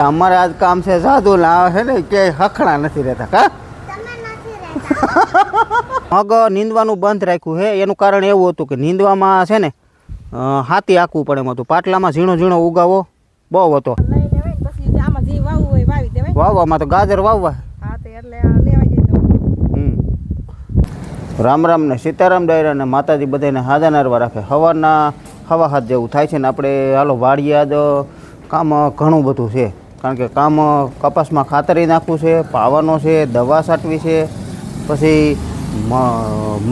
અમારે આજ કામ છે સાધુ લાવે છે ને કે હખણા નથી રહેતા કા મગ નીંદવાનું બંધ રાખ્યું છે. એનું કારણ એવું હતું કે નીંદવામાં છે ને હાથી આખવું પડે એમ હતું. પાટલામાં ઝીણો ઝીણો ઉગાવો બહુ હતો. વાવવામાં તો ગાજર વાવવા. રામ રામ ને સીતારામ ડાયરા ને માતાજી બધાને હાજા નારવા રાખે. સવારના હવા હાથ જેવું થાય છે ને આપણે હાલો વાડીએ આજ કામ ઘણું બધું છે. કારણ કે કામ કપાસમાં ખાતરી નાખવું છે, પાવાનો છે, દવા છાંટવી છે, પછી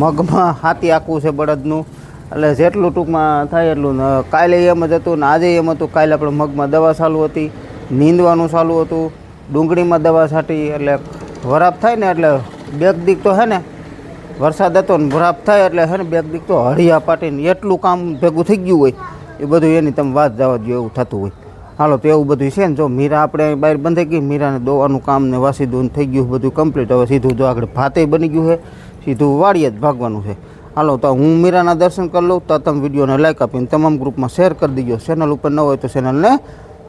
મગમાં હાથી આખવું છે બળદનું. એટલે જેટલું ટૂંકમાં થાય એટલું. કાલે એમ જ હતું ને આજે એમ હતું. કાલે આપણે મગમાં દવા ચાલુ હતી, નીંદવાનું ચાલુ હતું, ડુંગળીમાં દવા છાંટી. એટલે વરાપ થાય ને એટલે બેક દીક તો હે ને વરસાદ હતો ને વરાપ થાય એટલે હે ને બેક દીક તો હળિયા પાટીને એટલું કામ ભેગું થઈ ગયું હોય એ બધું એની તમે વાત જવા દો એવું થતું હોય. હાલો તો એવું બધું છે ને. જો મીરા આપણે બહાર બંધાઈ ગઈ, મીરાને દોવાનું કામ ને વાસીદું થઈ ગયું બધું કમ્પ્લીટ. હવે સીધું જો આગળ ભાતે બની ગયું છે, સીધું વાડીએ જ ભાગવાનું છે. હાલો તો હું મીરાના દર્શન કરી લઉં. તો તમે વિડીયોને લાઈક આપીને તમામ ગ્રુપમાં શેર કરી દીજો. ચેનલ ઉપર ન હોય તો ચેનલને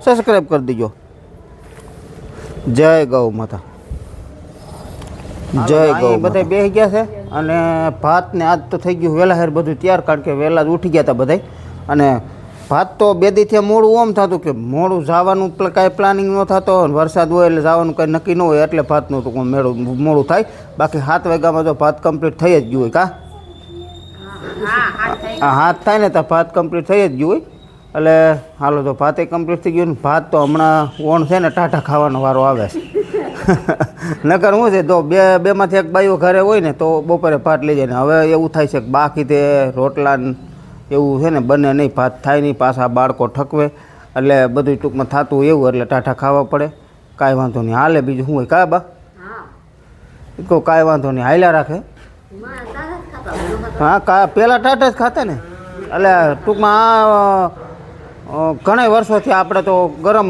સબસ્ક્રાઈબ કરી દીજો. જય ગૌ માતા, જય ગૌ. બધા બેસી ગયા છે અને ભાત ને આજ તો થઈ ગયું વહેલા હેર બધું તૈયાર. કારણ કે વહેલા જ ઉઠી ગયા હતા બધા. અને ભાત તો બે દીથી મોડું ઓમ થતું કે મોડું જવાનું કાંઈ પ્લાનિંગ ન થતો. વરસાદ હોય એટલે જવાનું કંઈ નક્કી ન હોય એટલે ભાતનું તો મોડું થાય. બાકી 7 વાગ્યામાં તો ભાત કમ્પ્લીટ થઈ જ ગયું હોય. કા હાથ થાય ને તો ભાત કમ્પ્લીટ થઈ જ ગયું હોય. એટલે હાલો તો ભાતે કમ્પ્લીટ થઈ ગયું ને. ભાત તો હમણાં ઓણ છે ને ટાટા ખાવાનો વારો આવે છે. નકર શું છે તો બેમાંથી એક બાઈઓ ઘરે હોય ને તો બપોરે ભાત લઈ જાય ને. હવે એવું થાય છે કે બાકી તે રોટલા એવું છે ને બને નહીં, ભાત થાય નહીં, પાછા બાળકો ઠકવે એટલે બધું ટૂંકમાં થતું એવું. એટલે ટાટા ખાવા પડે. કાંઈ વાંધો નહીં, હાલે. બીજું શું હોય કા બા? કહું કાંઈ વાંધો નહીં, હાલ્યા રાખે. હા પહેલાં ટાટા જ ખાતા ને. એટલે ટૂંકમાં ઘણા વર્ષોથી આપણે તો ગરમ.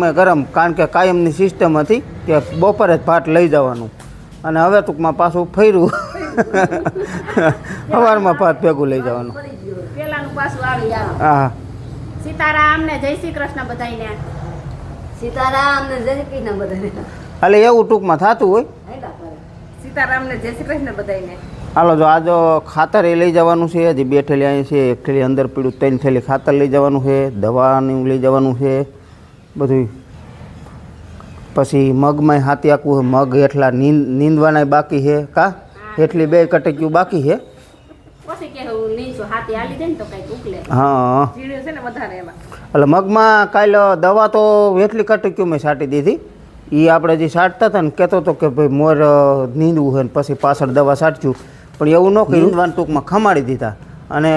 કારણ કે કાયમની સિસ્ટમ હતી કે બપોરે જ ભાત લઈ જવાનું. અને હવે ટૂંકમાં પાછું ફર્યું સવારમાં ભાત ભેગું લઈ જવાનું. હા સીતારામ ને જય શ્રી કૃષ્ણ બધાને. સીતારામ ને જય શ્રી કૃષ્ણ બધાને. એટલે એવું ટૂંકમાં થતું હોય. સીતારામ ને જય શ્રી કૃષ્ણ બધાને. હાલો જો આજ ખાતર એ લઈ જવાનું છે. હજી 2 થેલી અહીં છે. 1 થેલી અંદર પીડું, 3 થેલી ખાતર લઈ જવાનું છે, દવાનું લઈ જવાનું છે બધું. પછી મગમાંય હાથી આખવું છે. મગ હેઠલા નીંદવાના બાકી છે. કા હેઠલી 2 કટક્યું બાકી છે. હા એટલે મગમાં કાલે દવા તો હેઠલી કટક્યું મેં છાંટી દીધી. એ આપણે જે છાંટતા હતા ને કહેતો હતો કે ભાઈ મોર નીંદવું છે ને પછી પાછળ દવા છાંટશું. પણ એવું ન કહ્યું. નીંદવાનું ટૂંકમાં ખમાડી દીધા. અને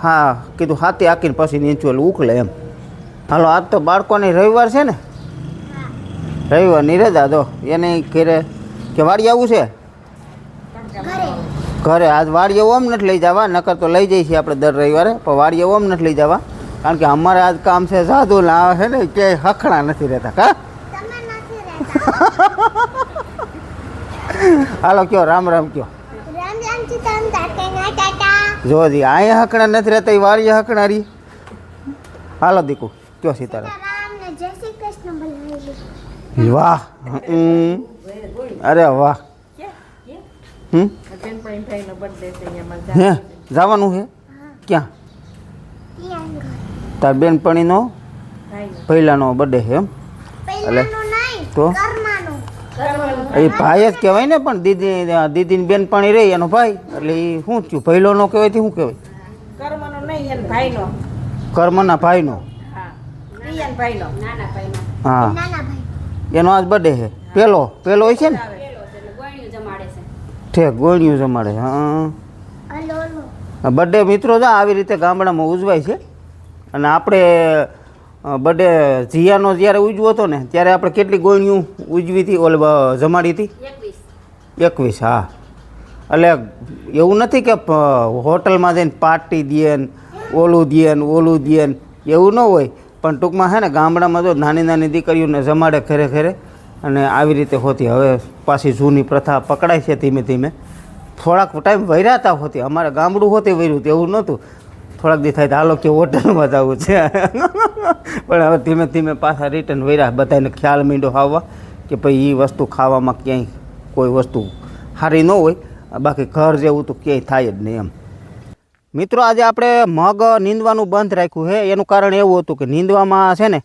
હા કીધું હાથી આંકીને પછી નીચું એટલે ઉકલે એમ. હાલો આજ તો બાળકોની રવિવાર છે ને, રવિવારની રજા. દો એને ઘરે કે વાડી આવવું છે ઘરે. આજ વાડીએ ઓમ નથી લઈ જવા, નકર તો લઈ જઈએ છીએ આપણે દર રવિવારે. પણ વાડીએ ઓમ નથી લઈ જવા કારણ કે અમારે આજ કામ છે સાધુ લાવે છે ને કે હખણા નથી રહેતા. કા હાલો કયો રામ રામ કયો. જોજી અહીંયા હકણા નથી રહેતા, એ વાડીએ હકણા રહી. હાલો દીકુ કયો સીતારામ. વાહ અરે વાહ. હે જવાનું છે ક્યાં? તાર બેનપણીનો પહેલાનો બર્થડે છે એમ? એટલે તો એ ભાઈ જ કહેવાય ને. પણ દીદીની બેનપણી રહી એનો ભાઈ. એટલે એ શું થયું? પહેલો નો કહેવાય શું કહેવાય? કર્મના ભાઈનો. હા એનો આજ બર્થડે છે. પેલો હોય છે ને? ઠેક ગોળિયું જમાડે. હા બર્થડે મિત્રો જો આવી રીતે ગામડામાં ઉજવાય છે. અને આપણે બર્થડે જીયાનો જ્યારે ઉજવો હતો ને ત્યારે આપણે કેટલી ગોળિયું ઉજવી હતી, જમાડી હતી? 21. હા એટલે એવું નથી કે હોટલમાં જઈને પાર્ટી દે ને ઓલું દે ને એવું ન હોય. પણ ટૂંકમાં છે ને ગામડામાં જો નાની નાની દીકરીઓને જમાડે ઘરે ઘરે. અને આવી રીતે હોતી. હવે પાછી જૂની પ્રથા પકડાય છે ધીમે ધીમે. થોડાક ટાઈમ વૈરાતા હોતી. અમારે ગામડું હોતી વૈર્યું એવું નહોતું. થોડાક દી થાય તો હાલો કે હોટલમાં જવું છે પણ હવે ધીમે ધીમે પાછા રિટર્ન વર્યા બધાને ખ્યાલ માંડ્યો આવવા કે ભાઈ એ વસ્તુ ખાવામાં ક્યાંય કોઈ વસ્તુ સારી ન હોય, બાકી ઘર જેવું તો ક્યાંય થાય જ નહીં એમ. મિત્રો આજે આપણે મગ નીંદવાનું બંધ રાખ્યું છે. એનું કારણ એવું હતું કે નીંદવામાં છે ને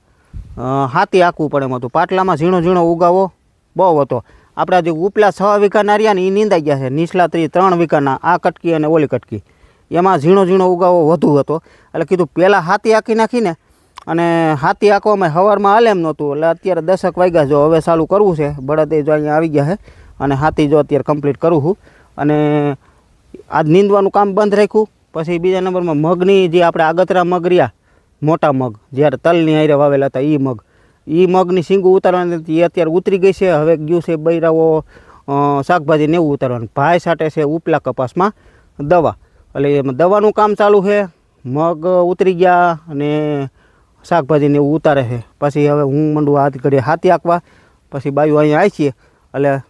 હાથી આંકવું પડે એમ હતું. પાટલામાં ઝીણો ઝીણો ઉગાવો બહુ હતો. આપણા જે ઉપલા 6 વીઘાના રહ્યા ને એ નીંદાઈ ગયા છે. નીચલા 3 વીઘાના આ કટકી અને ઓલી કટકી એમાં ઝીણો ઝીણો ઉગાવો વધુ હતો. એટલે કીધું પહેલાં હાથી આંકી નાખીને અને હાથી આંકવામાં સવારમાં હાલે એમ નહોતું. એટલે અત્યારે 10 વાગ્યા જો હવે ચાલુ કરવું છે. બળદ જો અહીંયા આવી ગયા છે અને હાથી જો અત્યારે કમ્પ્લીટ કરું છું. અને આજ નીંદવાનું કામ બંધ રાખ્યું. પછી બીજા નંબરમાં મગની જે આપણે આગતરા મગ રહ્યા મોટા મગ જ્યારે તલની હારે વાવેલા હતા એ મગની શીંગું ઉતારવાની હતી. એ અત્યારે ઉતરી ગઈ છે. હવે ગયું છે બૈરાઓ શાકભાજી ને એવું ઉતારવાનું. ભાઈ સાટે છે ઉપલા કપાસમાં દવા. એટલે એમાં દવાનું કામ ચાલુ છે. મગ ઉતરી ગયા અને શાકભાજીને એવું ઉતારે છે. પછી હવે હું મંડું હાથ ઘડીએ હાથી આંકવા. પછી બાયું અહીંયા આવી છીએ એટલે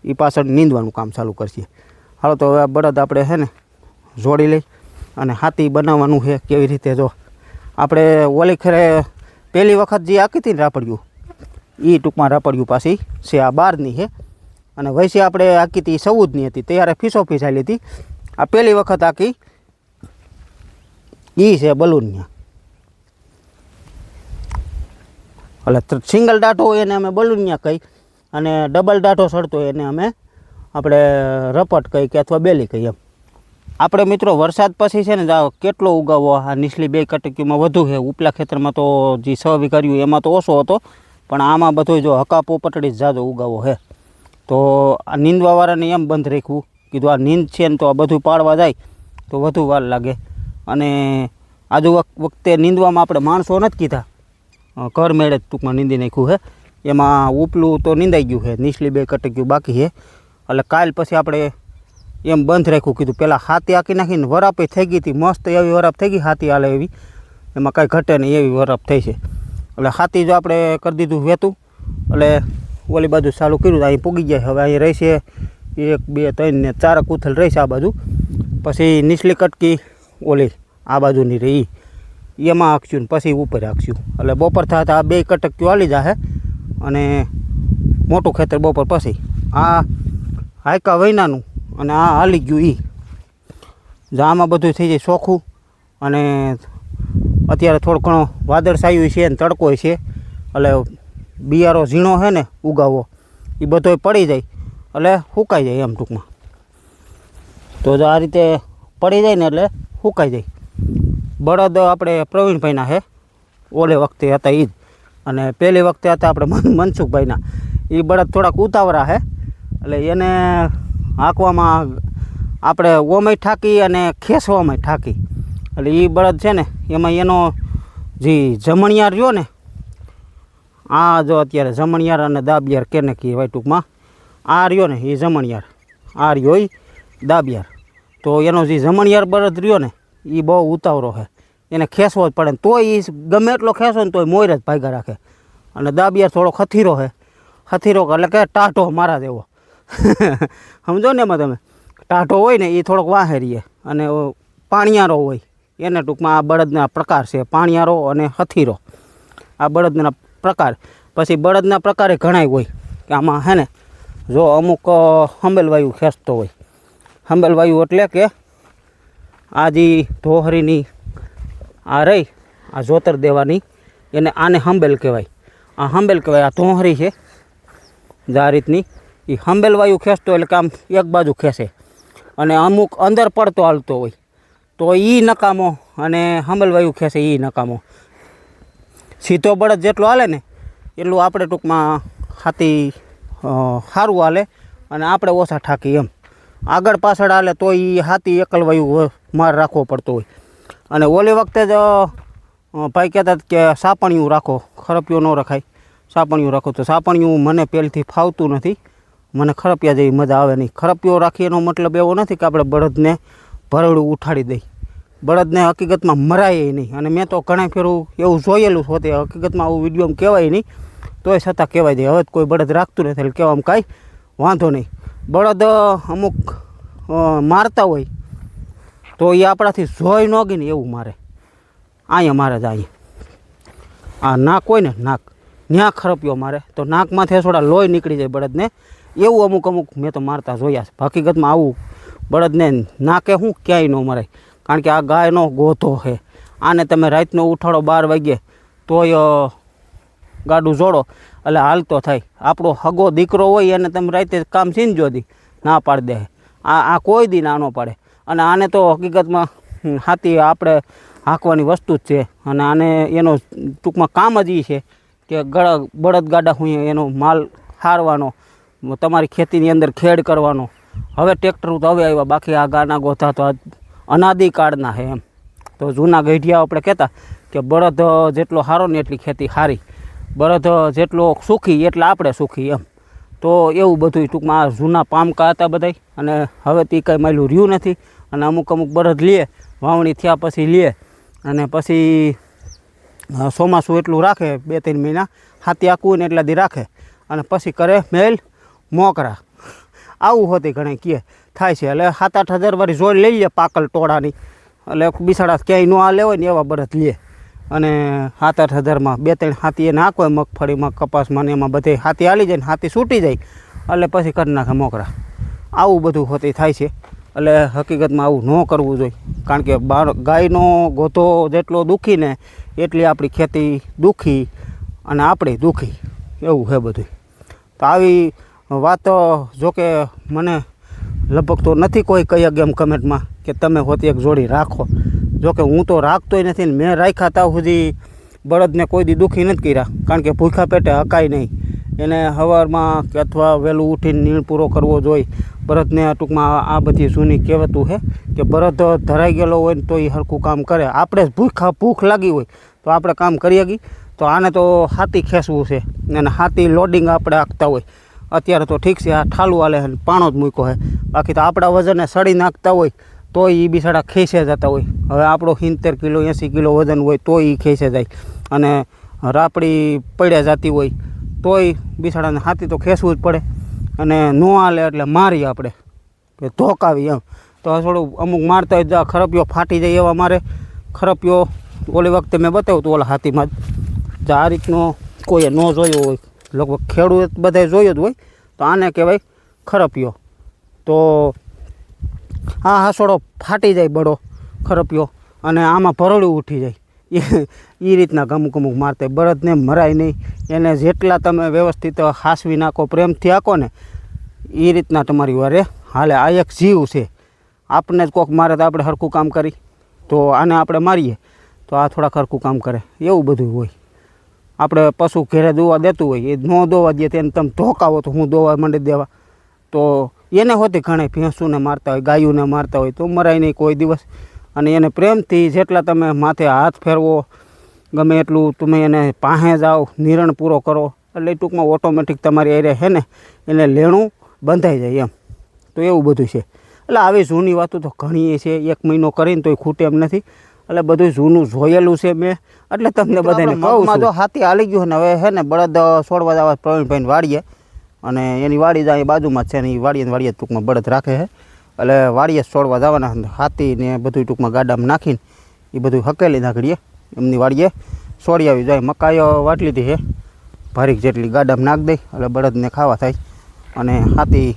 એ પાછળ નીંદવાનું કામ ચાલુ કરશે. હાલો તો હવે બળદ આપણે છે ને જોડી લઈ અને હાથી બનાવવાનું છે. કેવી રીતે જો આપણે ઓલી ખરે પહેલી વખત જે આંકી હતી ને રાપડિયું એ ટૂંકમાં રાપડિયું પાછી છે આ 12ની છે. અને વૈસે આપણે આંકી હતી 14ની હતી. ત્યારે ફીસો ફીસાયેલી હતી. આ પહેલી વખત આંકી એ છે બલૂનની. એટલે સિંગલ ડાટો હોય એને અમે બલૂનિયા કહી અને ડબલ ડાટો ચડતો એને અમે આપણે રપટ કહી કે અથવા બેલી કહી એમ. આપણે મિત્રો વરસાદ પછી છે ને કેટલો ઉગાવો આ નીચલી 2 કટકીમાં વધુ છે. ઉપલા ખેતરમાં તો જે 6 વીઘા રહ્યું એમાં તો ઓછો હતો, પણ આમાં બધો જો હકા પોપટડી જાજો ઉગાવો છે. તો આ નીંદવાવાળાને એમ બંધ રાખ્યું. કીધું આ નીંદ છે ને તો આ બધું પાડવા જાય તો વધુ વાર લાગે. અને આજુ વખતે નીંદવામાં આપણે માણસો નથી કીધા, ઘર મેળે ટૂંકમાં નીંદી નાખ્યું છે. એમાં ઉપલું તો નીંદાઈ ગયું છે, નીચલી 2 કટકીઓ બાકી છે. એટલે કાલ પછી આપણે એમ બંધ રાખ્યું. કીધું પહેલાં હાથી આંકી નાખીને વરાપે થઈ ગઈ હતી. મસ્ત એવી વરાપ થઈ ગઈ હાથી હાલે એવી, એમાં કાંઈ ઘટે નહીં એવી વરાપ થઈ છે. એટલે હાથી જો આપણે કરી દીધું વહેતું એટલે ઓલી બાજુ ચાલુ કર્યું. અહીં પૂગી ગયા. હવે અહીં રહેશે 1 2 3 ને 4 કૂથલ રહેશે આ બાજુ. પછી નીચલી કટકી ઓલી આ બાજુની રહી એમાં આંકશું ને પછી ઉપર આંકશું. એટલે બપોર થતા આ 2 કટકીઓ હાલી જશે અને મોટું ખેતર બપોર પછી આ હાયકા વૈનાનું અને આ હાલી ગયું એ જો આમાં બધું થઈ જાય ચોખ્ખું. અને અત્યારે થોડો ઘણો વાદળછાયું છે ને તડકો છે એટલે બિયારો ઝીણો છે ને ઉગાવો એ બધો પડી જાય એટલે સુકાઈ જાય એમ ટૂંકમાં. તો જો આ રીતે પડી જાય ને એટલે સુકાઈ જાય. બળદ આપણે પ્રવીણભાઈના છે, ઓલે વખતે હતા એ જ. અને પહેલી વખતે હતા આપણે મનસુખભાઈના. એ બળદ થોડાક ઉતાવળા છે એટલે એને હાંકવામાં આપણે ઓમય ઠાકી અને ખેંચવામાં ઠાકી. એટલે એ બળદ છે ને એમાં એનો જે જમણિયાર રહ્યો ને આ જો અત્યારે જમણિયાર અને દાબિયાર કેને કહેવાય ટૂંકમાં આ રહ્યો ને એ જમણિયાર, આ રહ્યો એ દાબિયાર. તો એનો જે જમણિયાર બળદ રહ્યો ને એ બહુ ઉતાવળો છે, એને ખેંચવો જ પડે ને તોય એ ગમે એટલો ખેંચો ને તોય મોર જ ભાગ્યા રાખે. અને દાબિયાર થોડો ખથીરો છે, ખથીરો એટલે કે ટાઢો મારા જેવો સમજો ને એમાં તમે. ટાઢો હોય ને એ થોડોક વાહે રહીએ અને પાણિયારો હોય એને ટૂંકમાં આ બળદના પ્રકાર છે, પાણિયારો અને હથીરો આ બળદના પ્રકાર. પછી બળદના પ્રકારે ઘણાય હોય કે આમાં હે ને જો અમુક હંબેલવાયુ ખેંચતો હોય. હંબેલવાયુ એટલે કે આ જે ધોહરીની આ રહી આ જોતર દેવાની એને આને હંબેલ કહેવાય. આ હંબેલ કહેવાય. આ ધોહરી છે જે આ રીતની એ હંબેલવાયુ ખેંચતો એટલે કે આમ એક બાજુ ખેંચે અને અમુક અંદર પડતો હાલતો હોય તો એ નકામો અને હંબેલવાયુ ખેંચે એ નકામો. સીધો બળદ જેટલો હાલે ને એટલું આપણે ટૂંકમાં હાથી સારું હાલે અને આપણે ઓછા ઠાકી એમ. આગળ પાછળ હાલે તો એ હાથી એકલવાયુ માર રાખવો પડતો હોય. અને ઓલી વખતે જ ભાઈ કહેતા કે સાપણિયું રાખો, ખરપિયો ન રખાય, સાપણિયું રાખો. તો સાપણિયું મને પહેલથી ફાવતું નથી, મને ખરપિયા જેવી મજા આવે નહીં. ખરપિયો રાખી એનો મતલબ એવો નથી કે આપણે બળદને ભરડું ઉઠાડી દઈ. બળદને હકીકતમાં મરાય નહીં. અને મેં તો ઘણા ફેરું એવું જોયેલું છે તે હકીકતમાં આવું વિડીયોમાં કહેવાય નહીં તોય છતાં કહેવાય જાય. હવે કોઈ બળદ રાખતું નથી એટલે કહેવામાં કાંઈ વાંધો નહીં. બળદ અમુક મારતા હોય તો એ આપણાથી જોઈ ન ગઈ ને એવું મારે અહીંયા મારે જ અહીંયા આ નાક હોય ને નાક ન્યા ખરપ્યો મારે તો નાકમાંથી થોડા લોહી નીકળી જાય બળદને એવું અમુક મેં તો મારતા જોયા છે. હકીકતમાં આવું બળદને નાકે શું ક્યાંય ન મરાય કારણ કે આ ગાયનો ગોધો છે. આને તમે રાતનો ઉઠાડો 12 વાગ્યે તોય ગાડું જોડો એટલે હાલતો થાય. આપણો હગો દીકરો હોય એને તમે રાતે કામ સીનજો દી ના પાડી દે. આ કોઈ દી ના ન પાડે. અને આને તો હકીકતમાં હાથી આપણે હાંકવાની વસ્તુ જ છે અને આને એનો ટૂંકમાં કામ જ એ છે કે બળદગાડા હું એનો માલ હારવાનો, તમારી ખેતીની અંદર ખેડ કરવાનો. હવે ટ્રેક્ટર તો હવે આવ્યા, બાકી આ ગાના ગોથા તો અનાદિકાળના છે એમ. તો જૂના ગઢિયા આપણે કહેતા કે બળદ જેટલો સારો ને એટલી ખેતી સારી, બળદ જેટલો સુખી એટલે આપણે સુખી એમ. તો એવું બધું ટૂંકમાં જૂના પામકા હતા બધાય. અને હવે તે કંઈ માયલું રહ્યું નથી. અને અમુક બળદ લે, વાવણી થયા પછી લે અને પછી ચોમાસું એટલું રાખે 2-3 મહિના હાથી આખું ને એટલા દી રાખે અને પછી કરે મેલ મોકરા. આવું હોતી ઘણે કહે થાય છે. એટલે 7-8 હજાર વાળી જોડ લઈ લે પાકલ ટોળાની, એટલે બિસાડા ક્યાંય ન હાલે હોય ને એવા બળદ લે અને 7-8 હજારમાં 2-3 હાથી એને નાખો મગફળીમાં કપાસમાં ને એમાં બધે હાથી હાલી જાય ને હાથી છૂટી જાય એટલે પછી કરી નાખે મોકરા. આવું બધું હોતી થાય છે. એટલે હકીકતમાં આવું ન કરવું જોઈએ કારણ કે ગાયનો ગોથો જેટલો દુઃખી ને એટલી આપણી ખેતી દુઃખી અને આપણે દુઃખી એવું છે બધું. તો આવી વાતો જોકે મને લગભગ તો નથી કોઈ કહી ગેમ કમેન્ટમાં કે તમે હોતી એક જોડી રાખો. જોકે હું તો રાખતોય નથી ને મેં રાખ્યા ત્યાં સુધી બળદને કોઈ દી દુઃખી નથી કર્યા કારણ કે ભૂખા પેટે હકાય નહીં. એને સવારમાં કે અથવા વહેલું ઉઠીને નીણ પૂરો કરવો જોઈએ. બળદને ટૂંકમાં આ બધી જૂની કહેવતું છે કે બળદ ધરાઈ ગયેલો હોય ને તો એ સરખું કામ કરે. આપણે ભૂખ લાગી હોય તો આપણે કામ કરી શકીએ. તો આને તો હાથી ખેંચવું છે અને હાથી લોડિંગ આપણે આંકતા હોય. અત્યારે તો ઠીક છે આ ઠાલું હાલે છે પાણો જ મૂક્યો છે, બાકી તો આપણા વજનને સડી નાખતા હોય તો એ બિસાડા ખેંચે જતા હોય. હવે આપણો 70 કિલો 80 કિલો વજન હોય તો એ ખેંચે જાય અને રાપડી પડ્યા જતી હોય તોય બિસાડાને હાથી તો ખેંચવું જ પડે. અને ન હાલે એટલે મારી આપણે ધોકાવી એમ. તો થોડું અમુક મારતા હોય ખરપિયો ફાટી જાય એવા મારે. ખરપિયો ઓલી વખતે મેં બતાવ્યું હતું ઓલા હાથીમાં જ આ રીતનો કોઈએ ન જોયો હોય, લગભગ ખેડૂત બધાએ જોયો જ હોય. તો આને કહેવાય ખરપિયો. તો આ હાસોડો ફાટી જાય બડો ખરપિયો અને આમાં ભરડું ઉઠી જાય એ રીતના અમુક મારતા. બળદને મરાય નહીં, એને જેટલા તમે વ્યવસ્થિત હાસવી નાખો પ્રેમથી આખો ને એ રીતના તમારી વારે હાલે. આ એક જીવ છે, આપણને જ કોઈક મારે તો આપણે સરખું કામ કરી તો આને આપણે મારીએ તો આ થોડા સરખું કામ કરે એવું બધું હોય. આપણે પશુ ઘેરે દોવા દેતું હોય એ ન દોવા દે તેને તમે ધોકાવો તો હું દોવા માંડી દેવા. તો એને હોતી ઘણી ભેંસુને મારતા હોય, ગાયુંને મારતા હોય તો મરાય નહીં કોઈ દિવસ. અને એને પ્રેમથી જેટલા તમે માથે હાથ ફેરવો, ગમે એટલું તમે એને પાસે જાઓ, નિરણ પૂરો કરો એટલે ટૂંકમાં ઓટોમેટિક તમારી એરિયા છે ને એને લેણું બંધાઈ જાય એમ. તો એવું બધું છે. એટલે આવી જૂની વાતો તો ઘણી છે, 1 મહિનો કરીને તોય ખૂટે એમ નથી. એટલે બધું જૂનું જોયેલું છે મેં એટલે તમને બધાને કહું છું. જો હાથી હાલી ગયું ને હવે છે ને બળદ છોડવા જવા પ્રવીણભાઈને વાડીએ અને એની વાડી જાય બાજુમાં જ છે ને એ વાડીએ ટૂંકમાં બળદ રાખે છે એટલે વાડીએ છોડવા જવાના. હાથી ને બધું ટૂંકમાં ગાડામાં નાખીને એ બધું હકેલી નાખીએ એમની વાડીએ છોડી આવી જાય. મકાઈઓ વાટ લીધી છે ભારીક જેટલી ગાડામાં નાખ દઈ એટલે બળદને ખાવા થાય. અને હાથી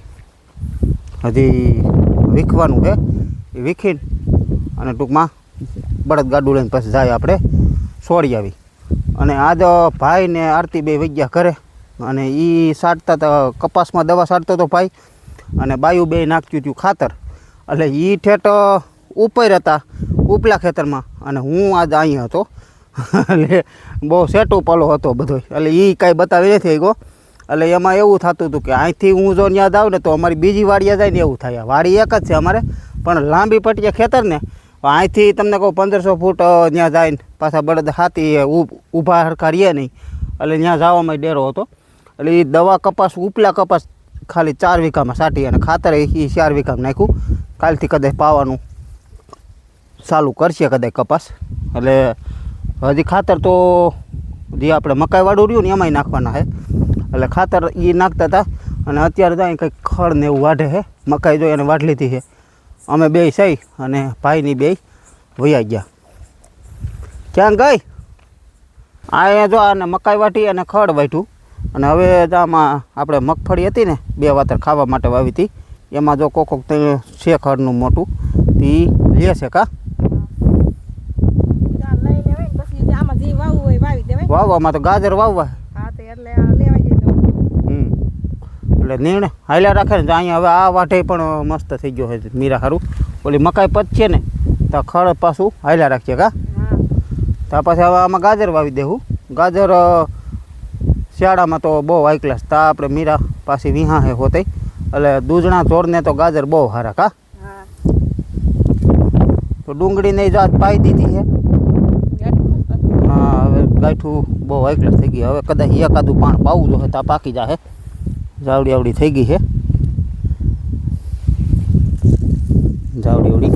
હજી વીખવાનું છે એ વીખીને અને ટૂંકમાં બળદ ગાડું લઈને પછી જાય આપણે છોડી આવી. અને આજ ભાઈ ને આરતી બે વૈગ્યા કરે અને એ સાટતા હતા કપાસમાં દવા સાટતો હતો ભાઈ અને બાયું બે નાખ્યું હતું ખાતર. એટલે એ ઠેઠ ઉપર હતા ઉપલા ખેતરમાં અને હું આજ અહીંયા હતો એટલે બહુ સેટો પાલો હતો બધો. એટલે એ કાંઈ બતાવી નથી ગયો. એટલે એમાં એવું થતું હતું કે અહીંથી હું જો યાદ આવું ને તો અમારી બીજી વાડીએ જાય ને એવું થાય. વાડી એક જ છે અમારે પણ લાંબી પટીએ ખેતર ને અહીંથી તમને કહું 1500 ફૂટ ત્યાં જાય ને પાછા બળદ હાથી ઊભા હરખા રહીએ નહીં એટલે ત્યાં જવામાં ડેરો હતો. એટલે એ દવા કપાસ ઉપલા કપાસ ખાલી 4 વીઘામાં સાટી અને ખાતર એ 4 વીઘામાં નાખ્યું. કાલથી કદાચ પાવાનું ચાલુ કરશે કદાચ કપાસ. એટલે હજી ખાતર તો જે આપણે મકાઈવાળું રહ્યું ને એમાંય નાખવાના છે. એટલે ખાતર એ નાખતા હતા અને અત્યારે તો અહીં કંઈક ખડ ને એવું વાઢે છે. મકાઈ જો એને વાઢ લીધી છે અમે બે સહી અને ભાઈની બે વયા ગયા. ક્યાં ગઈ? અહીંયા જો આને મકાઈ વાટી અને ખડ વાટ્યું અને હવે આમાં આપણે મગફળી હતી ને 2 વાતર ખાવા માટે વાવી હતી એમાં જો કોક છે ખડનું મોટું તે લે છે કા વાવવામાં તો ગાજર વાવવા એટલે નીણ હાલ્યા રાખે ને તો અહીંયા હવે આ વાઢે પણ મસ્ત થઈ ગયો છે મીરા સારું. ઓલી મકાઈ પચ છે ને તો ખડ પાછું હાલ્યા રાખીએ કા ત્યાં પછી હવે આમાં ગાજર વાવી દેવું. ગાજર શિયાળામાં તો બહુ હાઈ ક્લાસ તા આપણે મીરા પાછી વિહા હે હોતે એટલે દૂધણા ચોરને તો ગાજર બહુ સારા કા. તો ડુંગળીને જાત પાઈ દીધી છે. હા હવે ગાંઠું બહુ હાઈ ક્લાસ થઈ ગઈ. હવે કદાચ એકાદું પાણ પાવું જોઈએ ત્યાં પાકી જાય. જાવડી આવડી થઈ ગઈ છે જાવડી આવડી.